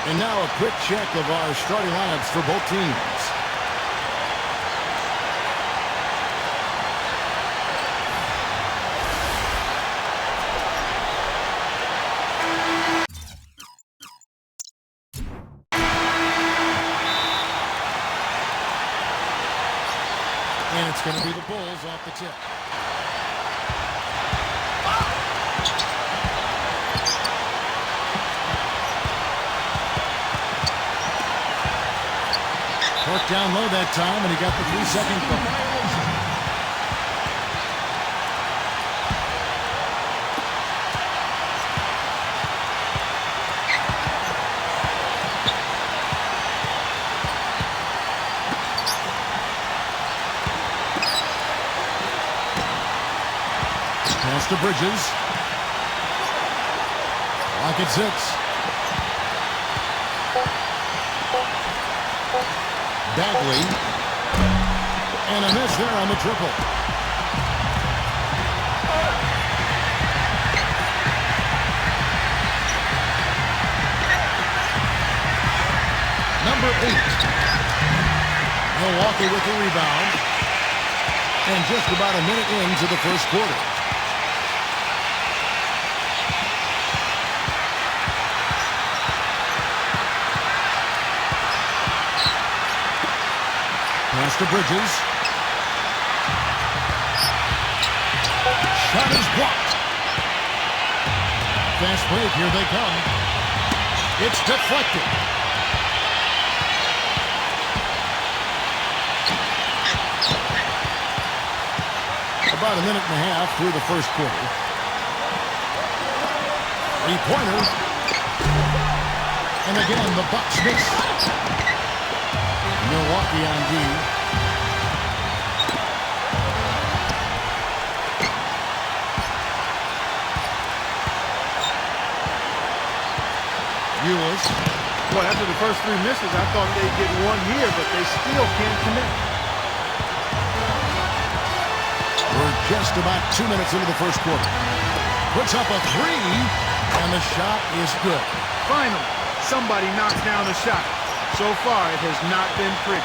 And now a quick check of our starting lineups for both teams. And it's going to be the Bulls off the tip. Worked down low that time, and he got the 3-second violation. Pass to Bridges. Lock at 6. Bagley, and a miss there on the triple. Number 8. Milwaukee with the rebound. And just about a minute into the first quarter. Pass to Bridges. Shot is blocked. Fast break, here they come. It's deflected. About a minute and a half through the first quarter. 3-pointer. And again, the Bucks miss. Milwaukee on D. Ewers. Well, after the first 3 misses, I thought they'd get one here, but they still can't connect. We're just about 2 minutes into the first quarter. Puts up a 3, and the shot is good. Finally, somebody knocks down a shot. So far, it has not been pretty.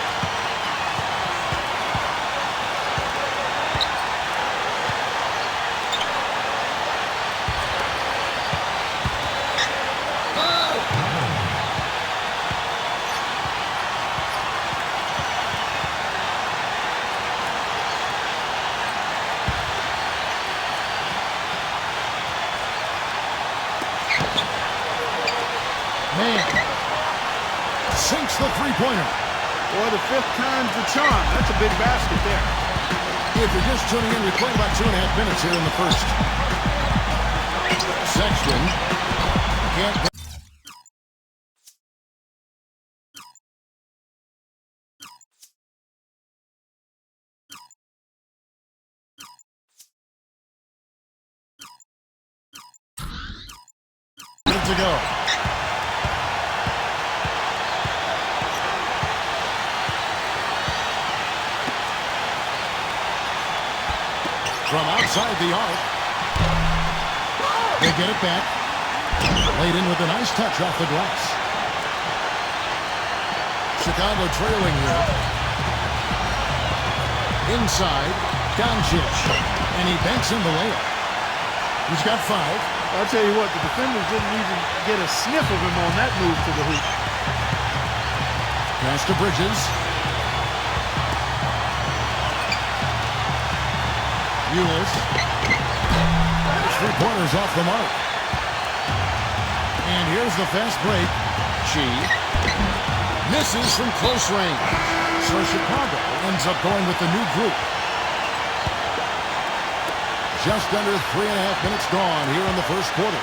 Sinks the 3-pointer. Boy, the 5th time's the charm. That's a big basket there. If you're just tuning in, we're playing about 2.5 minutes here in the first. Sexton can't. Good to go. From outside the arc. They get it back. Laid in with a nice touch off the glass. Chicago trailing here. Inside, Doncic. And he banks in the layup. He's got 5. I'll tell you what, the defenders didn't even get a sniff of him on that move to the hoop. Pass to Bridges. Ewers. 3-pointers off the mark. And here's the fast break. Chi misses from close range. So Chicago ends up going with the new group. Just under 3.5 minutes gone here in the first quarter.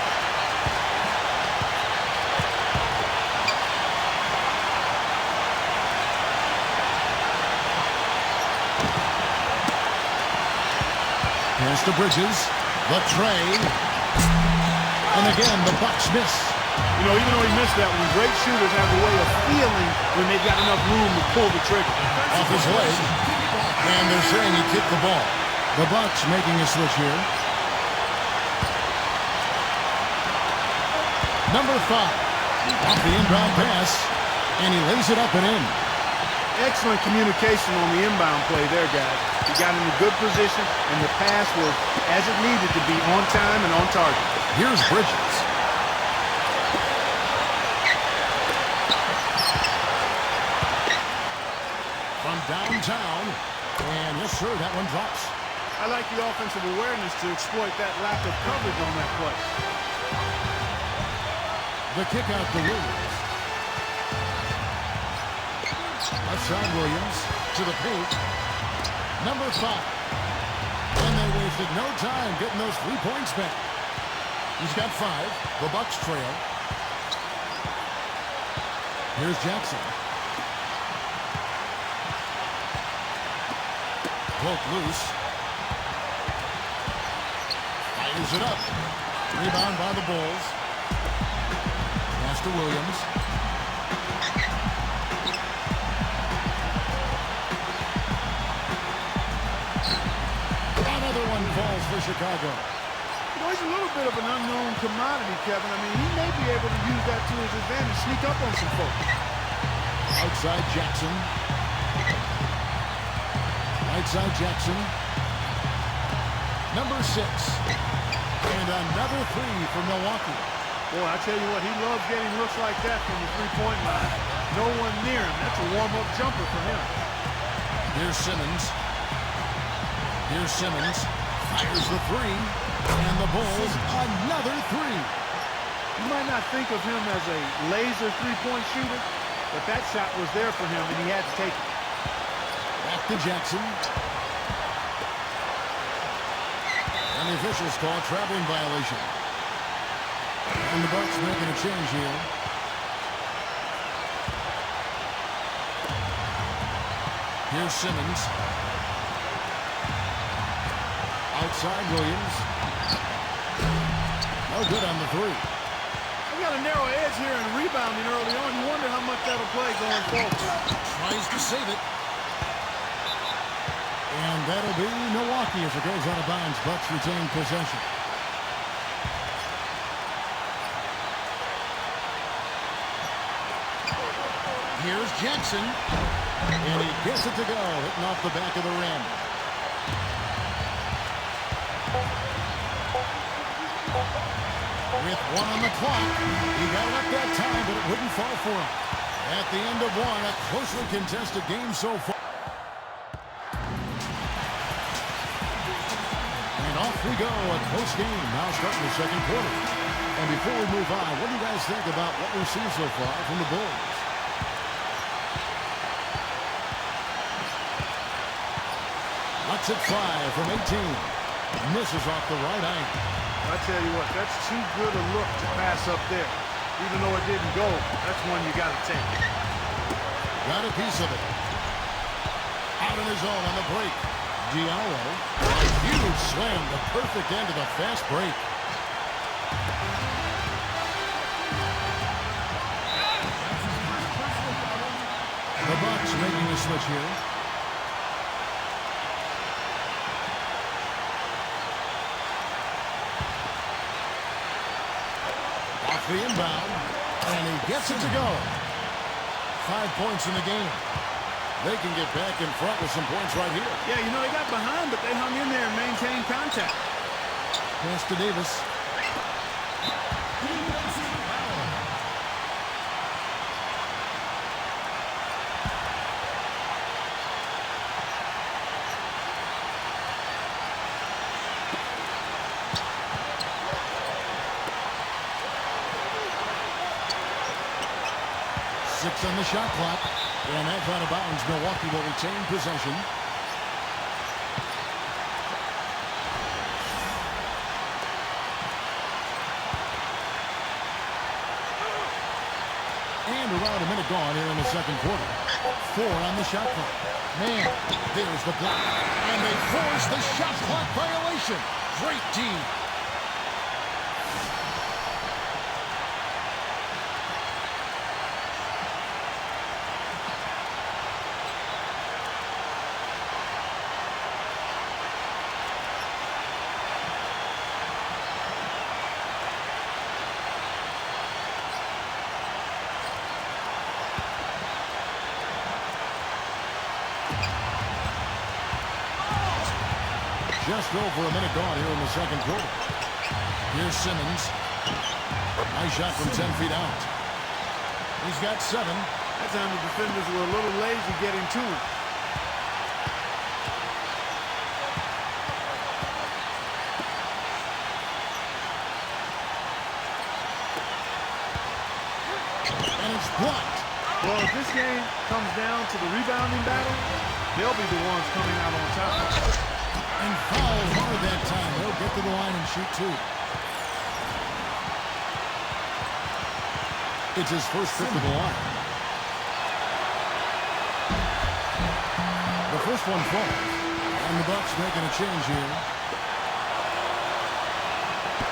Pass to Bridges. The tray. And again, the Bucks miss. You know, even though he missed that one, great shooters have a way of feeling when they've got enough room to pull the trigger. Off his leg. And they're saying he kicked the ball. The Bucks making a switch here. Number 5. Off the inbound pass, and he lays it up and in. Excellent communication on the inbound play there, guys. He got in a good position, and the pass was as it needed to be, on time and on target. Here's Bridges. From downtown, and yes, sir, that one drops. I like the offensive awareness to exploit that lack of coverage on that play. The kick out to Williams. Outside Williams to the paint. Number 5. And they wasted no time getting those 3 points back. He's got 5. The Bucks trail. Here's Jackson. Poke loose. Fires it up. Rebound by the Bulls. Pass to Williams. Another one falls for Chicago. You know, he's a little bit of an unknown commodity, Kevin. I mean, he may be able to use that to his advantage, sneak up on some folks. Outside Jackson. Outside Jackson. Number 6. And another 3 for Milwaukee. Boy, I tell you what, he loves getting looks like that from the three-point line. No one near him. That's a warm-up jumper for him. Here's Simmons. Here's Simmons. Fires the 3. And the Bulls, another 3. You might not think of him as a laser three-point shooter, but that shot was there for him, and he had to take it. Back to Jackson. And the officials call traveling violation. And the Bucks making a change here. Here's Simmons. Outside Williams. No good on the 3. We got a narrow edge here in rebounding early on. You wonder how much that'll play going forward. Tries to save it. And that'll be Milwaukee as it goes out of bounds. Bucks retain possession. Here's Jackson. And he gets it to go, hitting off the back of the rim. With 1 on the clock, he got it up that time, but it wouldn't fall for him. At the end of 1, a closely contested game so far. And off we go, a close game, now starting the second quarter. And before we move on, what do you guys think about what we've seen so far from the Bulls? Locks at 5 from 18. Misses off the right angle. I tell you what, that's too good a look to pass up there. Even though it didn't go, that's one you got to take. Got a piece of it. Out on his own on the break. Diallo, a huge slam, the perfect end of the fast break. The Bucks making a switch here. Off the inbound, and he gets it to go. 5 points in the game. They can get back in front with some points right here. Yeah, you know, they got behind, but they hung in there and maintained contact. Pass to Davis. Six on the shot clock, and that's out of bounds. Milwaukee will retain possession. And around a minute gone here in the second quarter. 4 on the shot clock. Man, there's the block. And they force the shot clock violation. Great team. Just over a minute gone here in the second quarter. Here's Simmons. Nice shot from 10 feet out. He's got 7. That time the defenders were a little lazy getting to him. And it's blocked. Well, if this game comes down to the rebounding battle, they'll be the ones coming out on top. And fouled hard that time. He'll get to the line and shoot 2. It's his first trip to the line. The first one falls. And the Bucks making a change here.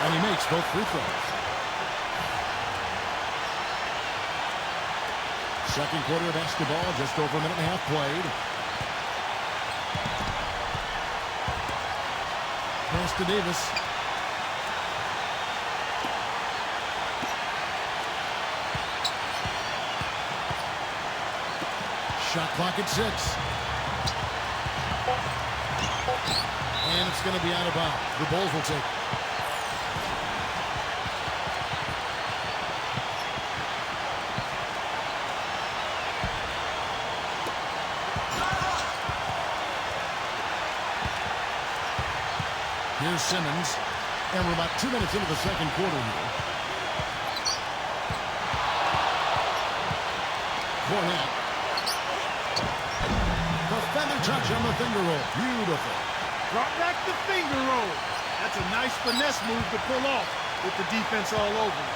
And he makes both free throws. Second quarter of basketball, just over a minute and a half played. Pass to Davis. Shot clock at 6. And it's going to be out of bounds. The Bulls will take it. Here's Simmons. And we're about 2 minutes into the second quarter here. Cornette. The feather touch on the finger roll. Beautiful. Brought back the finger roll. That's a nice finesse move to pull off with the defense all over him.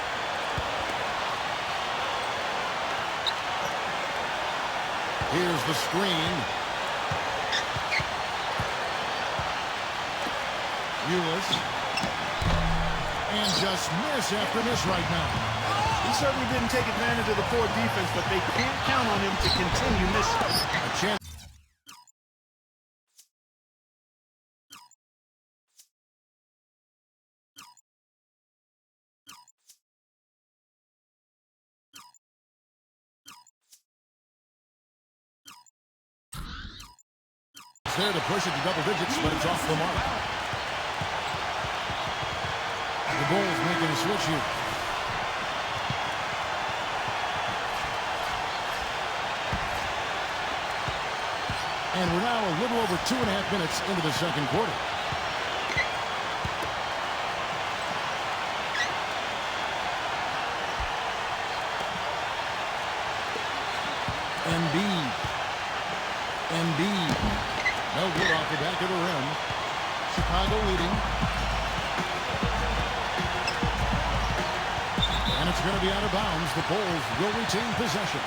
Here's the screen. Ulis. And just miss after miss right now. He certainly didn't take advantage of the poor defense, but they can't count on him to continue missing. A chance. There to push it to double digits, but it's off the mark. The Bulls making a switch here. And we're now a little over 2.5 minutes into the second quarter. Embiid. No good off the back of the rim. Chicago leading. And it's going to be out of bounds. The Bulls will retain possession.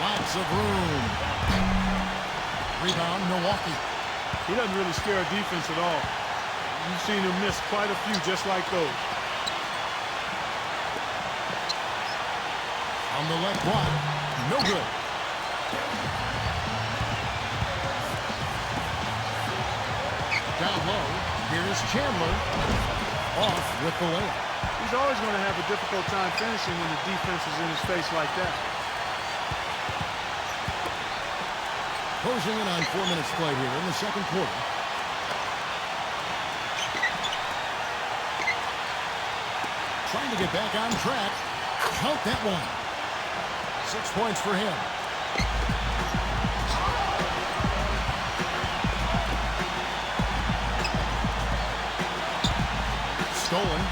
Lots of room. Rebound, Milwaukee. He doesn't really scare a defense at all. You've seen him miss quite a few just like those. On the left block, no good. Down low, here's Chandler. Off with the layup. He's always going to have a difficult time finishing when the defense is in his face like that. Closing in on 4 minutes played here in the second quarter. Trying to get back on track. Count that one. 6 points for him. Stolen.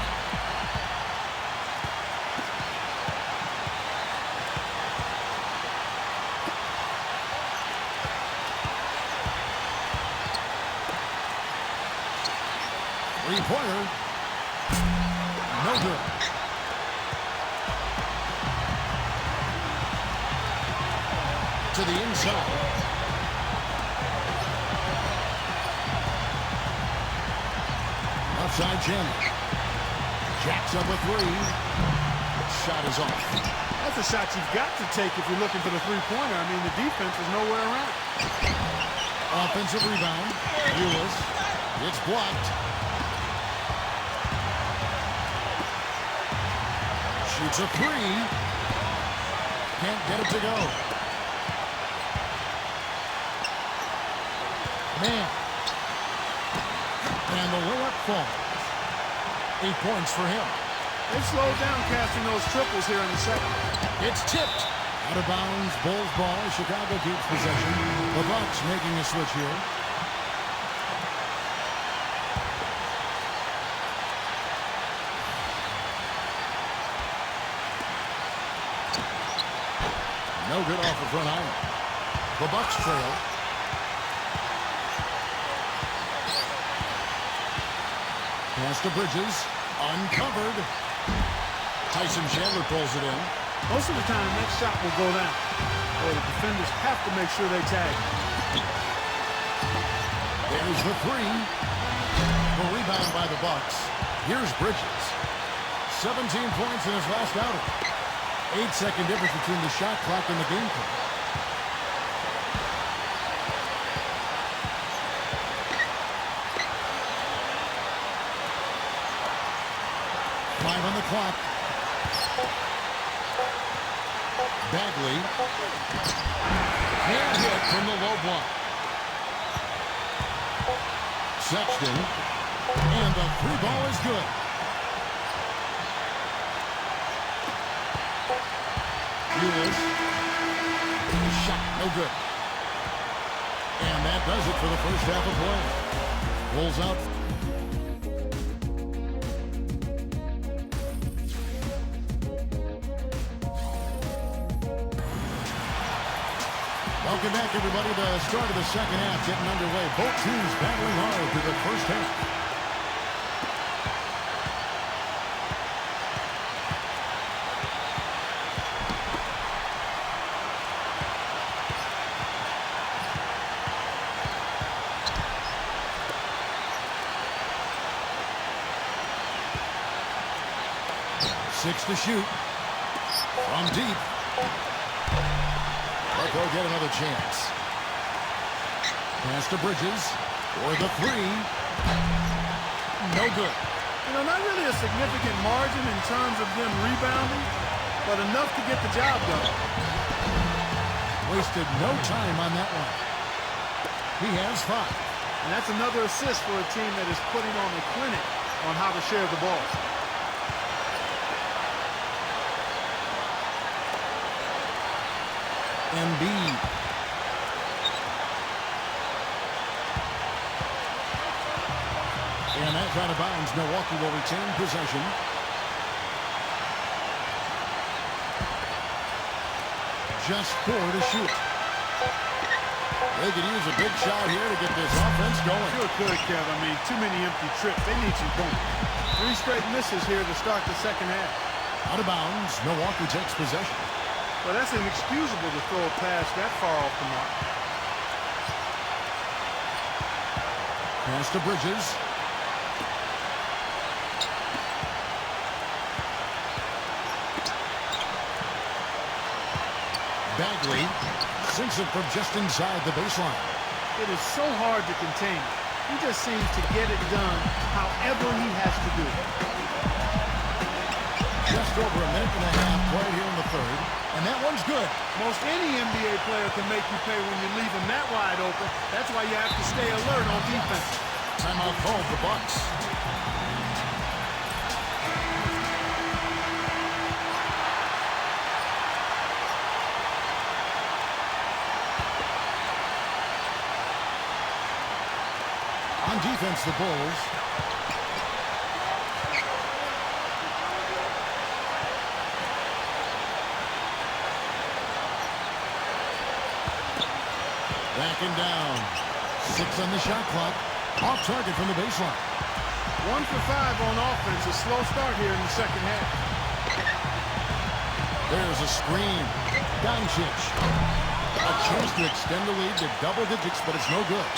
Three-pointer. No good. To the inside. Outside Chandler. Jacks up a 3. Shot is off. That's a shot you've got to take if you're looking for the three-pointer. I mean, the defense is nowhere around. Offensive rebound. Ulis. It's blocked. Shoots a three. Can't get it to go. Man. And the layup falls. 8 points for him. They slowed down casting those triples here in the second. It's tipped. Out of bounds, Bulls ball. Chicago keeps possession. The Bucks making a switch here. No good off the front iron. The Bucks trail. Pass to Bridges. Uncovered. Tyson Chandler pulls it in. Most of the time, that shot will go down. Or the defenders have to make sure they tag. There's the three. The rebound by the Bucks. Here's Bridges. 17 points in his last outing. 8-second difference between the shot clock and the game clock. Five on the clock. Bagley. Hand hit from the low block. Sexton. And the free ball is good. Lewis. Shot, no good. And that does it for the first half of play. Bulls out. Welcome back, everybody. The start of the second half getting underway. Both teams battling hard through the first half. Six to shoot. From deep. They'll get another chance. Pass to Bridges. For the three. No good. You know, not really a significant margin in terms of them rebounding, but enough to get the job done. Wasted no time on that one. He has 5. And that's another assist for a team that is putting on a clinic on how to share the ball. Embiid. And that's out of bounds. Milwaukee will retain possession. Just 4 to shoot. They could use a big shot here to get this offense going. Sure could, Kev. I mean, too many empty trips. They need some points. 3 straight misses here to start the second half. Out of bounds. Milwaukee takes possession. Well, that's inexcusable to throw a pass that far off the mark. Pass to Bridges. Bagley sinks it from just inside the baseline. It is so hard to contain. He just seems to get it done however he has to do it. Just over a minute and a half played here in the third. And that one's good. Most any NBA player can make you pay when you leave them that wide open. That's why you have to stay alert on defense. Timeout called the Bucks. On defense, the Bulls. Backing down. 6 on the shot clock. Off target from the baseline. 1 for 5 on offense. A slow start here in the second half. There's a screen. Doncic. A chance to extend the lead to double digits, but it's no good.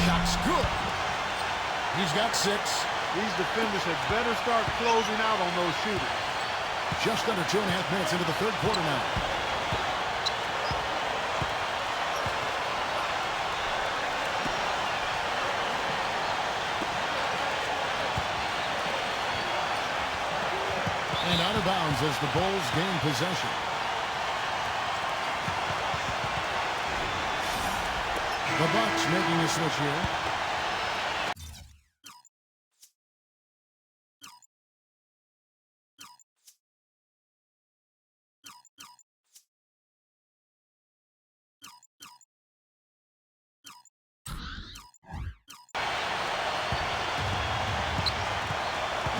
Shot's good. He's got 6. These defenders had better start closing out on those shooters. Just under 2.5 minutes into the third quarter now. And out of bounds as the Bulls gain possession. The Bucks making a switch here.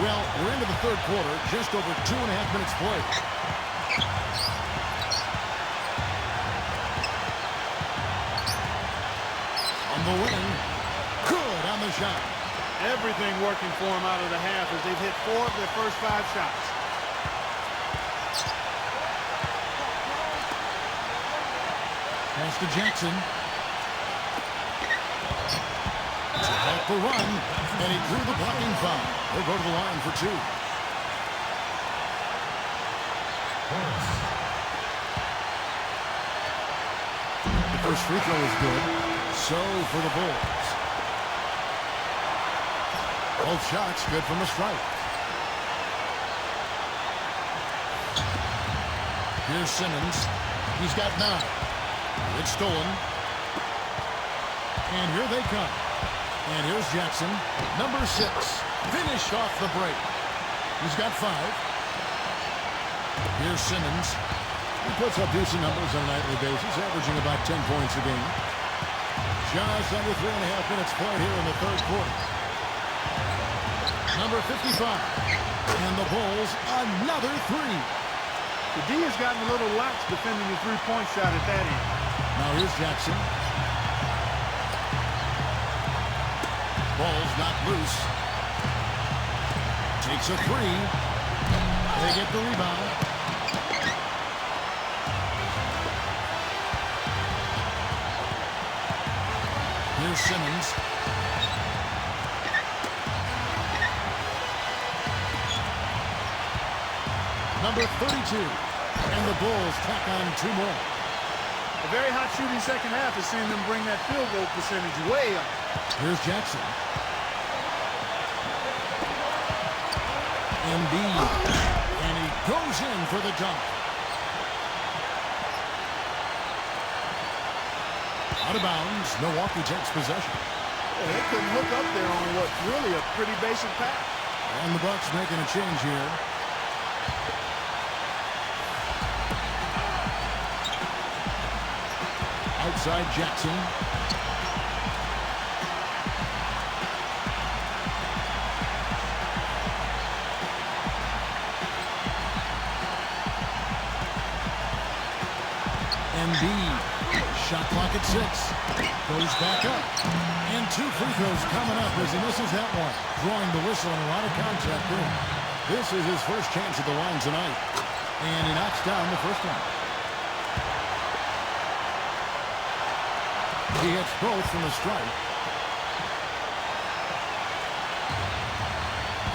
Well, we're into the third quarter, just over 2.5 minutes played. On the wing, good on the shot. Everything working for them out of the half as they've hit 4 of their first 5 shots. Pass to Jackson. Back the run, and he drew the blocking foul. He'll go to the line for 2. The first free throw is good. So for the Bulls. Both shots good from the stripe. Here's Simmons. He's got 9. It's stolen. And here they come. And here's Jackson, number 6, finished off the break. He's got 5. Here's Simmons. He puts up decent numbers on a nightly basis, averaging about 10 points a game. Just under 3.5 minutes played here in the third quarter. Number 55. And the Bulls, another 3. The D has gotten a little lax defending the three-point shot at that end. Now here's Jackson. Ball's not loose. Takes a 3. They get the rebound. Here's Simmons. Number 32. And the Bulls tack on 2 more. A very hot shooting second half has seen them bring that field goal percentage way up. Here's Jackson. Embiid. And he goes in for the dunk. Out of bounds. Milwaukee takes possession. Well, they couldn't hook up there on what's really a pretty basic pass. And the Bucks making a change here. Outside Jackson. Embiid. Shot clock at 6. Goes back up. And 2 free throws coming up as he misses that one. Drawing the whistle and a lot of contact there. This is his first chance at the line tonight. And he knocks down the first one. He hits both from the stripe.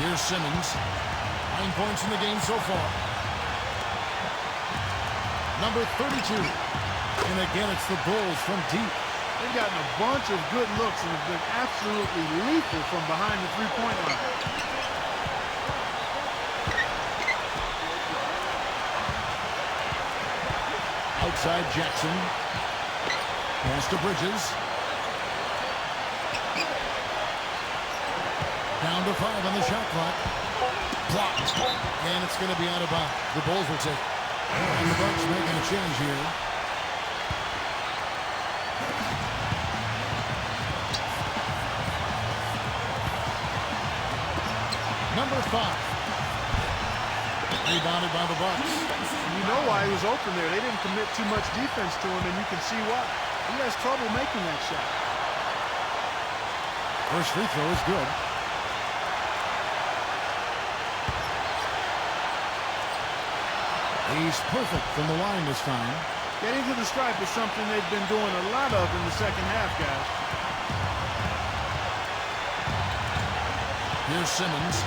Here's Simmons. 9 points in the game so far. Number 32. And again, it's the Bulls from deep. They've gotten a bunch of good looks and have been absolutely lethal from behind the three-point line. Outside Jackson. Pass to Bridges. Down to 5 on the shot clock. Blocked. And it's going to be out of bounds. The Bulls will take. And the Bucks making a change here. Number 5. Rebounded by the Bucks. You know why he was open there. They didn't commit too much defense to him, and you can see why. He has trouble making that shot. First free throw is good. He's perfect from the line this time. Getting to the stripe is something they've been doing a lot of in the second half, guys. Here's Simmons.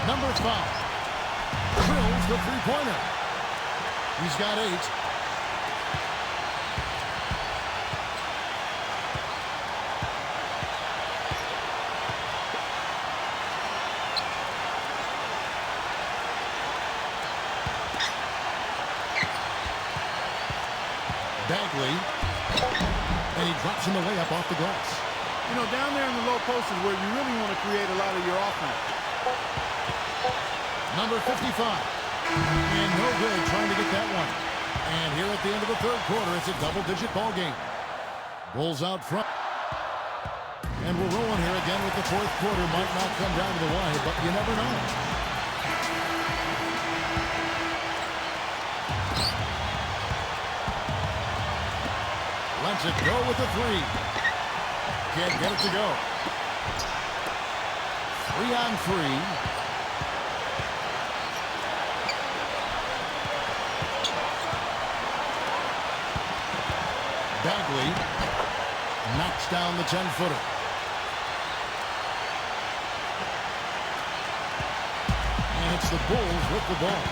Number 5. Drills the three-pointer. He's got 8. Bagley. And he drops him the layup off the glass. You know, down there in the low post is where you really want to create a lot of your offense. Number 55. And no good trying to get that one. And here at the end of the third quarter, it's a double-digit ball game. Bulls out front. And we're rolling here again with the fourth quarter. Might not come down to the wire, but you never know. Lets it go with the three. Can't get it to go. 3-on-3. Bagley knocks down the 10-footer. And it's the Bulls with the ball.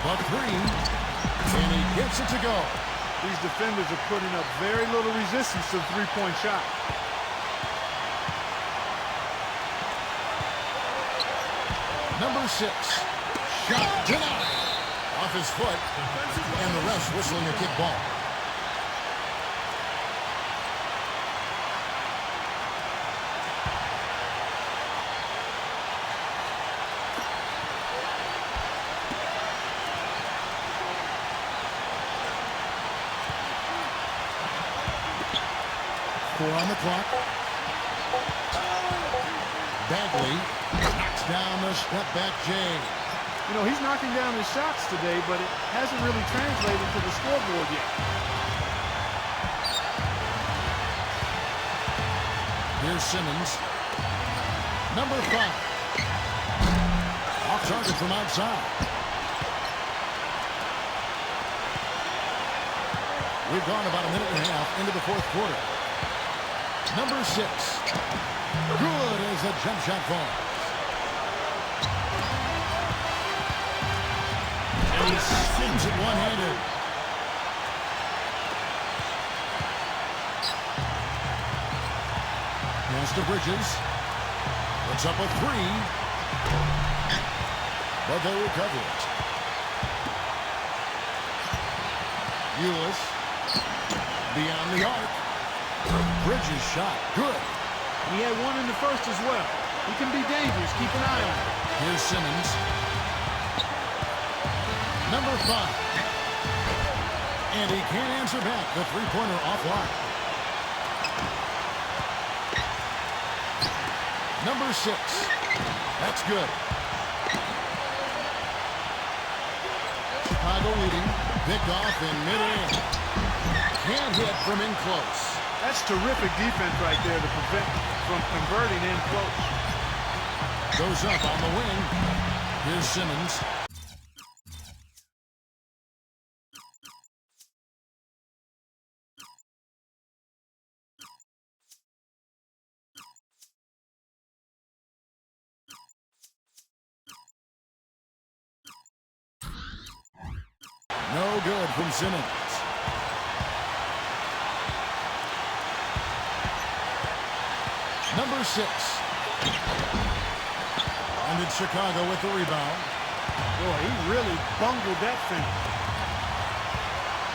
But three, and he gets it to go. These defenders are putting up very little resistance to the three-point shot. Number 6, shot denied. Off his foot, and the refs whistling a kick ball. On the clock. Bagley knocks down the step-back J. You know, he's knocking down his shots today, but it hasn't really translated to the scoreboard yet. Here's Simmons. Number 5. Off target from outside. We've gone about a minute and a half into the fourth quarter. Number 6. Good as the jump shot falls. And he spins it one-handed. Pass to Bridges. Puts up a 3. But they recover it. Ulis. Beyond the arc. Bridges shot. Good. He had one in the first as well. He can be dangerous. Keep an eye on him. Here's Simmons. Number 5. And he can't answer back. The three-pointer offline. Number 6. That's good. Chicago leading. Picked off in mid-air. Can't hit from in close. That's terrific defense right there to prevent from converting in close. Goes up on the wing. Here's Simmons. No good from Simmons. Number 6. And it's Chicago with the rebound. Boy, he really bungled that thing.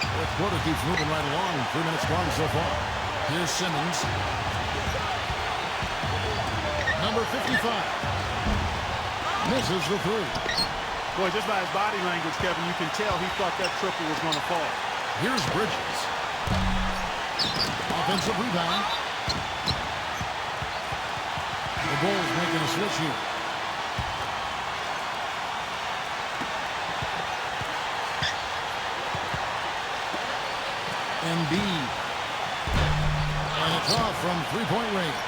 Fourth quarter keeps moving right along. 3 minutes gone so far. Here's Simmons. Number 55. Misses the 3. Boy, just by his body language, Kevin, you can tell he thought that triple was going to fall. Here's Bridges. Offensive rebound. The Bulls making a switch here. Embiid. And it's off from three-point range.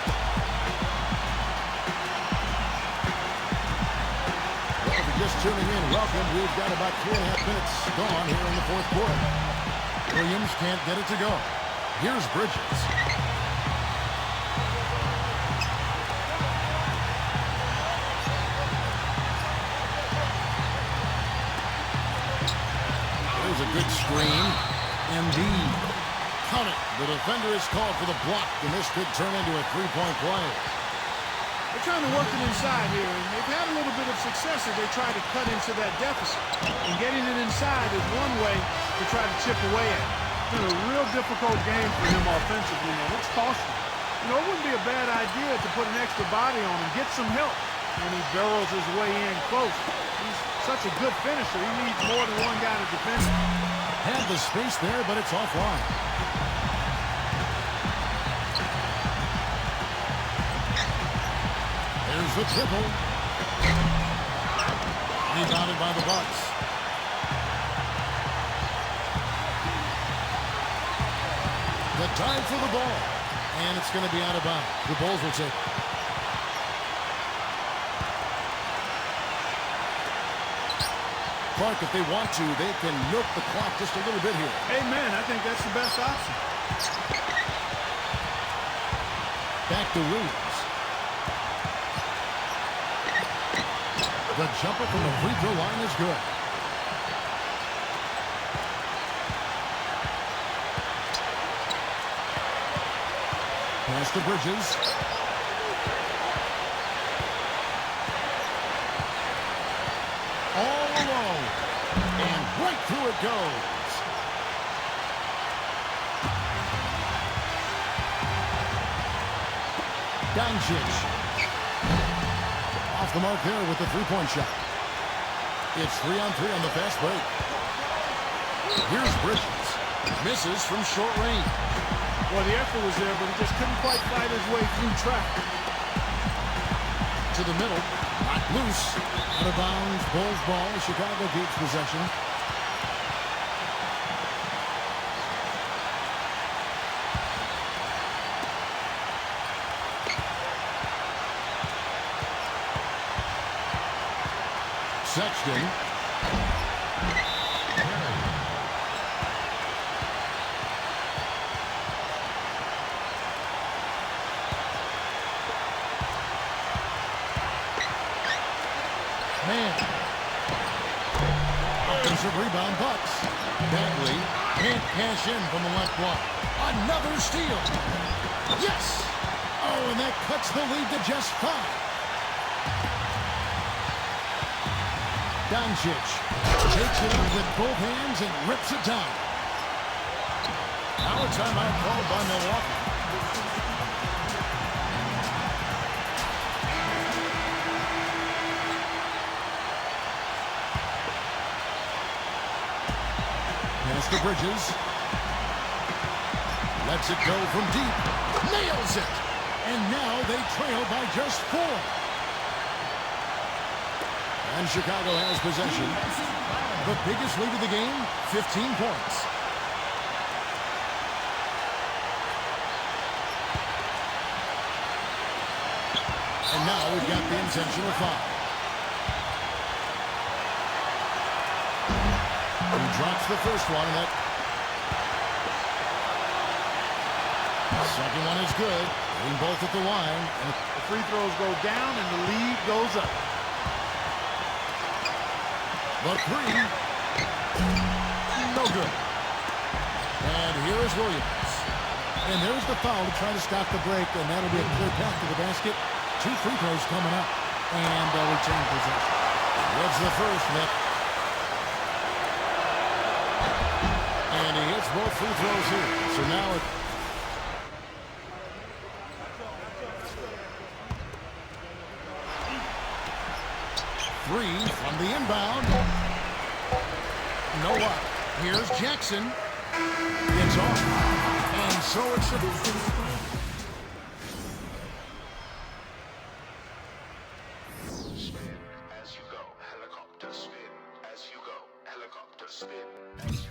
Well, if you're just tuning in, welcome. We've got about 2.5 minutes gone here in the fourth quarter. Williams can't get it to go. Here's Bridges. There's a good screen. Embiid. Count it. The defender is called for the block, and this could turn into a three-point play. They're trying to work it inside here, and they've had a little bit of success as they try to cut into that deficit. And getting it inside is one way to try to chip away at it. It's been a real difficult game for him offensively, and it's costly. You know, it wouldn't be a bad idea to put an extra body on him, get some help. And he barrels his way in close. He's such a good finisher. He needs more than one guy to defend him. Had the space there, but it's offline. There's the triple. Rebounded by the Bucks. The time for the ball. And it's going to be out of bounds. The Bulls will take it. Clark, if they want to, they can milk the clock just a little bit here. Amen. I think that's the best option. Back to Williams. The jumper from the free throw line is good. Pass to Bridges. All alone. And right through it goes. Doncic. Off the mark there with the three-point shot. It's 3-on-3 on the fast break. Here's Bridges. Misses from short range. Well, the effort was there, but he just couldn't quite fight his way through traffic. To the middle. Not loose. Out of bounds. Bulls ball. Chicago keeps possession. Sexton. Man. Offensive rebound, Bucks. Bagley can't cash in from the left block. Another steal. Yes! Oh, and that cuts the lead to just 5. Doncic takes it up with both hands and rips it down. Now a timeout called by Milwaukee. Pass to Bridges. Lets it go from deep. Nails it. And now they trail by just 4. And Chicago has possession. The biggest lead of the game, 15 points. And now we've got the intentional foul. He drops the first one. And that second one is good. Hitting both at the line. And the free throws go down and the lead goes up. The 3. No good. And here is Williams. And there's the foul to try to stop the break, and that'll be a clear path to the basket. 2 free throws coming up. And they'll retain possession. Gives the first, Nick. And he hits both free throws here. So now it... Three from the inbound. No luck. Here's Jackson. It's off. And so it's a... Spin as you go. Helicopter spin as you go. Helicopter spin as you